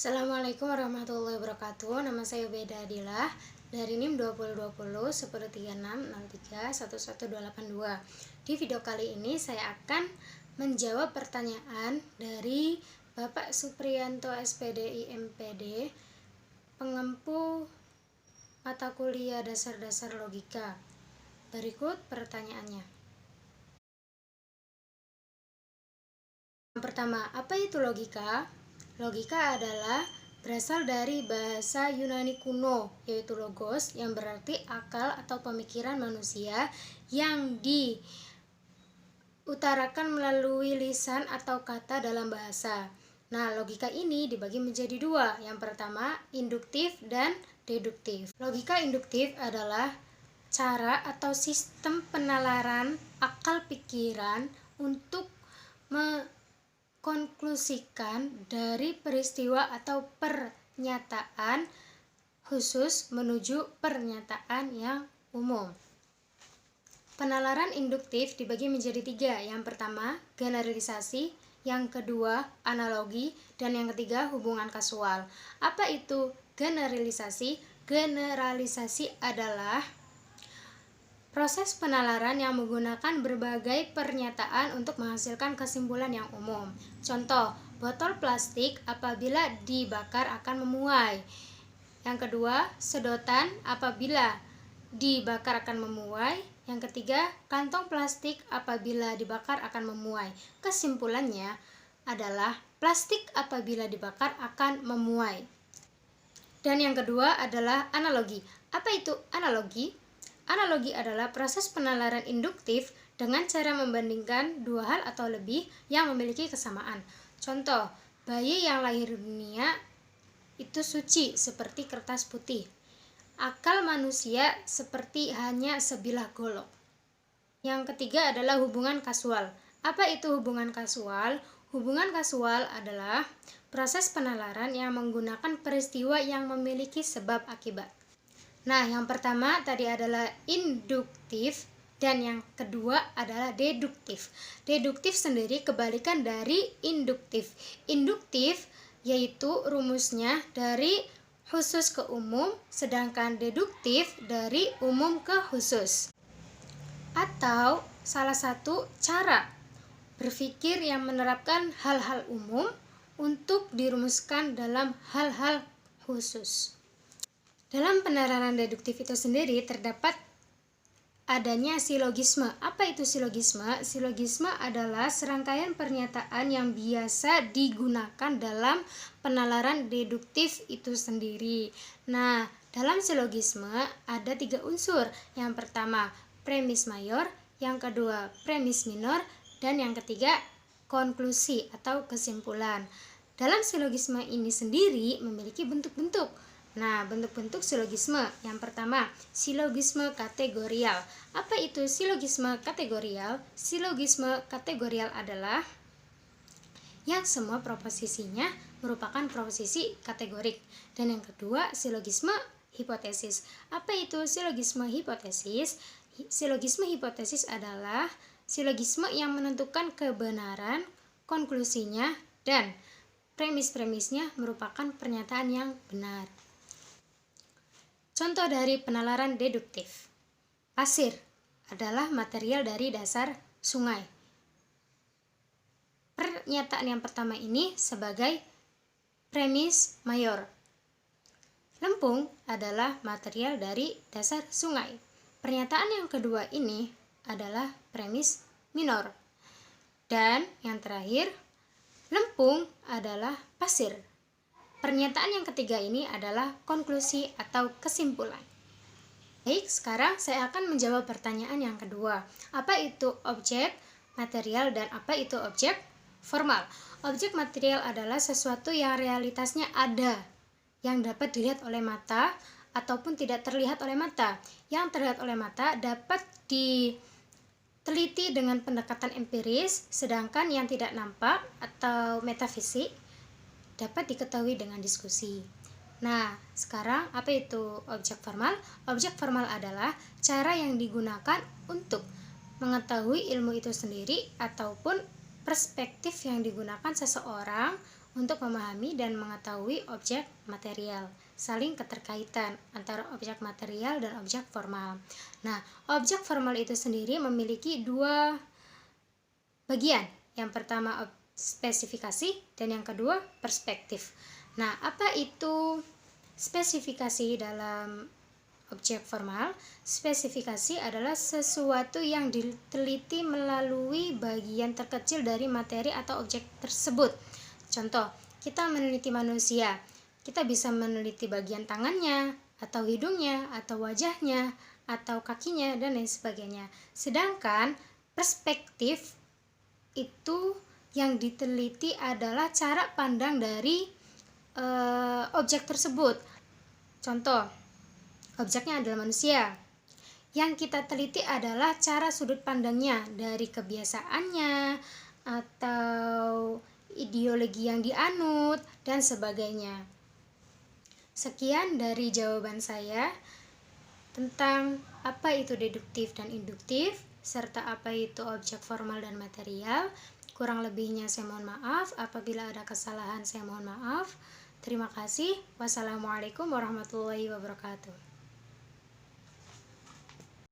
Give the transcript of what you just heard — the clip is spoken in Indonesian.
Assalamualaikum warahmatullahi wabarakatuh. Nama saya Ubeda Adilah dari NIM 2020 1036631182. Di video kali ini saya akan menjawab pertanyaan dari Bapak Supriyanto SPDI MPD, pengempu mata kuliah dasar-dasar logika. Berikut pertanyaannya. Yang pertama, apa itu logika? Logika adalah berasal dari bahasa Yunani kuno, yaitu logos, yang berarti akal atau pemikiran manusia yang diutarakan melalui lisan atau kata dalam bahasa. Nah, logika ini dibagi menjadi dua. Yang pertama, induktif dan deduktif. Logika induktif adalah cara atau sistem penalaran akal pikiran untuk konklusikan dari peristiwa atau pernyataan khusus menuju pernyataan yang umum. Penalaran induktif dibagi menjadi tiga. Yang pertama, generalisasi, yang kedua, analogi, dan yang ketiga, hubungan kasual. Apa itu generalisasi? Generalisasi adalah proses penalaran yang menggunakan berbagai pernyataan untuk menghasilkan kesimpulan yang umum. Contoh, botol plastik apabila dibakar akan memuai. Yang kedua, sedotan apabila dibakar akan memuai. Yang ketiga, kantong plastik apabila dibakar akan memuai. Kesimpulannya adalah plastik apabila dibakar akan memuai. Dan yang kedua adalah analogi. Apa itu analogi? Analogi adalah proses penalaran induktif dengan cara membandingkan dua hal atau lebih yang memiliki kesamaan. Contoh, bayi yang lahir dunia itu suci seperti kertas putih. Akal manusia seperti hanya sebilah golok. Yang ketiga adalah hubungan kasual. Apa itu hubungan kasual? Hubungan kasual adalah proses penalaran yang menggunakan peristiwa yang memiliki sebab akibat. Nah, yang pertama tadi adalah induktif dan yang kedua adalah deduktif. Deduktif sendiri kebalikan dari induktif. Induktif yaitu rumusnya dari khusus ke umum, sedangkan deduktif dari umum ke khusus. Atau salah satu cara berpikir yang menerapkan hal-hal umum untuk dirumuskan dalam hal-hal khusus. Dalam penalaran deduktif itu sendiri terdapat adanya silogisme. Apa itu silogisme? Silogisme adalah serangkaian pernyataan yang biasa digunakan dalam penalaran deduktif itu sendiri. Nah, dalam silogisme ada tiga unsur. Yang pertama, premis mayor, yang kedua, premis minor, dan yang ketiga, konklusi atau kesimpulan. Dalam silogisme ini sendiri memiliki bentuk-bentuk. Nah, bentuk-bentuk silogisme. Yang pertama, silogisme kategorial. Apa itu silogisme kategorial? Silogisme kategorial adalah yang semua proposisinya merupakan proposisi kategorik. Dan yang kedua, silogisme hipotesis. Apa itu silogisme hipotesis? Silogisme hipotesis adalah silogisme yang menentukan kebenaran, konklusinya, dan premis-premisnya merupakan pernyataan yang benar. Contoh dari penalaran deduktif. Pasir adalah material dari dasar sungai. Pernyataan yang pertama ini sebagai premis mayor. Lempung adalah material dari dasar sungai. Pernyataan yang kedua ini adalah premis minor. Dan yang terakhir, lempung adalah pasir. Pernyataan yang ketiga ini adalah konklusi atau kesimpulan. Baik, sekarang saya akan menjawab pertanyaan yang kedua. Apa itu objek material dan apa itu objek formal? Objek material adalah sesuatu yang realitasnya ada, yang dapat dilihat oleh mata ataupun tidak terlihat oleh mata. Yang terlihat oleh mata dapat diteliti dengan pendekatan empiris, sedangkan yang tidak nampak atau metafisik dapat diketahui dengan diskusi. Nah, sekarang apa itu objek formal? Objek formal adalah cara yang digunakan untuk mengetahui ilmu itu sendiri ataupun perspektif yang digunakan seseorang untuk memahami dan mengetahui objek material, saling keterkaitan antara objek material dan objek formal. Nah, objek formal itu sendiri memiliki dua bagian. Yang pertama spesifikasi dan yang kedua perspektif. Nah, apa itu spesifikasi dalam objek formal? Spesifikasi adalah sesuatu yang diteliti melalui bagian terkecil dari materi atau objek tersebut. Contoh, kita meneliti manusia, kita bisa meneliti bagian tangannya, atau hidungnya, atau wajahnya, atau kakinya, dan lain sebagainya. Sedangkan perspektif itu yang diteliti adalah cara pandang dari objek tersebut. Contoh, objeknya adalah manusia. Yang kita teliti adalah cara sudut pandangnya, dari kebiasaannya atau ideologi yang dianut dan sebagainya. Sekian dari jawaban saya tentang apa itu deduktif dan induktif, serta apa itu objek formal dan material. Kurang lebihnya saya mohon maaf. Apabila ada kesalahan saya mohon maaf. Terima kasih. Wassalamualaikum warahmatullahi wabarakatuh.